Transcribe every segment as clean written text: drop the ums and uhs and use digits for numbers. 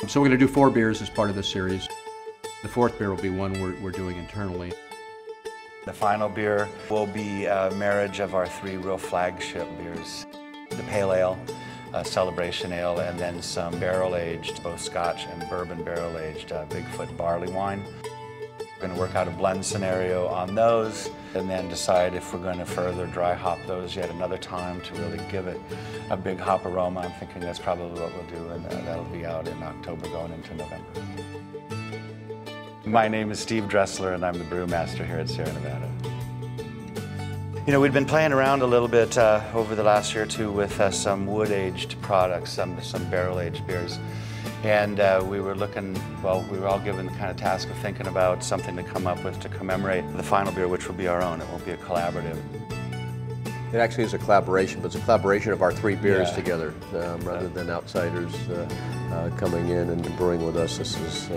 So we're going to do 4 beers as part of this series. The 4th beer will be one we're doing internally. The final beer will be a marriage of our 3 real flagship beers. The Pale Ale, Celebration Ale, and then some barrel-aged, both Scotch and bourbon barrel-aged Bigfoot barley wine. We're going to work out a blend scenario on those and then decide if we're going to further dry hop those yet another time to really give it a big hop aroma. I'm thinking that's probably what we'll do, and that'll be out in October going into November. My name is Steve Dressler, and I'm the brewmaster here at Sierra Nevada. You know, we'd been playing around a little bit over the last year or two with some wood-aged products, some barrel-aged beers. And we were looking, well, we were all given the kind of task of thinking about something to come up with to commemorate the final beer, which will be our own. It won't be a collaborative. It actually is a collaboration, but it's a collaboration of our 3 beers together, rather than outsiders coming in and brewing with us. This is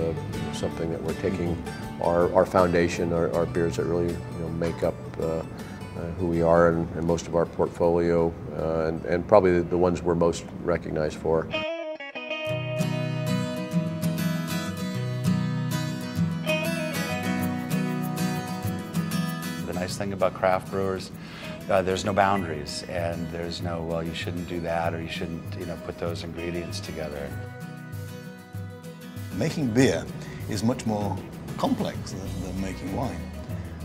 something that we're taking our foundation, our beers that really make up who we are and most of our portfolio, and probably the ones we're most recognized for. The nice thing about craft brewers, there's no boundaries, and there's no, well, you shouldn't do that, or you shouldn't, put those ingredients together. Making beer is much more complex than making wine.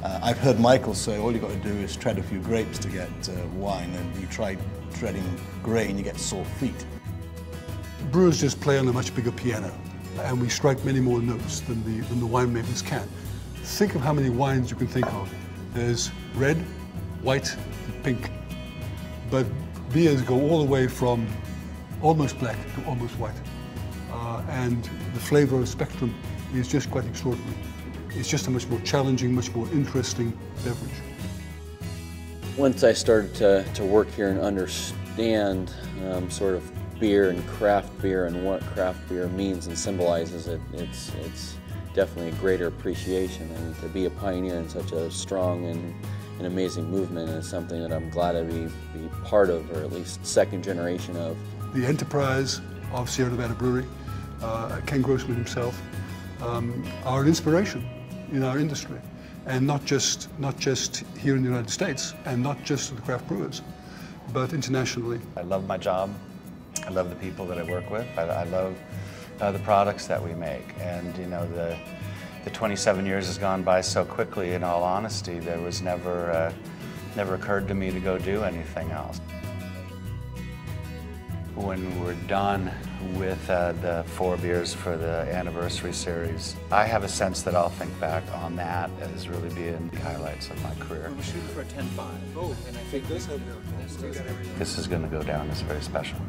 I've heard Michael say all you've got to do is tread a few grapes to get wine, and you try treading grain, you get sore feet. Brewers just play on a much bigger piano, and we strike many more notes than the winemakers can. Think of how many wines you can think of. There's red, white, and pink. But beers go all the way from almost black to almost white. And the flavor spectrum is just quite extraordinary. It's just a much more challenging, much more interesting beverage. Once I started to work here and understand sort of beer and craft beer and what craft beer means and symbolizes, it's definitely a greater appreciation. And to be a pioneer in such a strong and an amazing movement is something that I'm glad to be part of, or at least second generation of. The enterprise of Sierra Nevada Brewery, Ken Grossman himself, are an inspiration in our industry, and not just here in the United States, and not just the craft brewers, but internationally. I love my job. I love the people that I work with. I love the products that we make, and the 27 years has gone by so quickly. In all honesty, there was never occurred to me to go do anything else. When we're done with the 4 beers for the anniversary series, I have a sense that I'll think back on that as really being the highlights of my career. We're shooting for a 10-5. Oh, and I think this is going to go down as very special.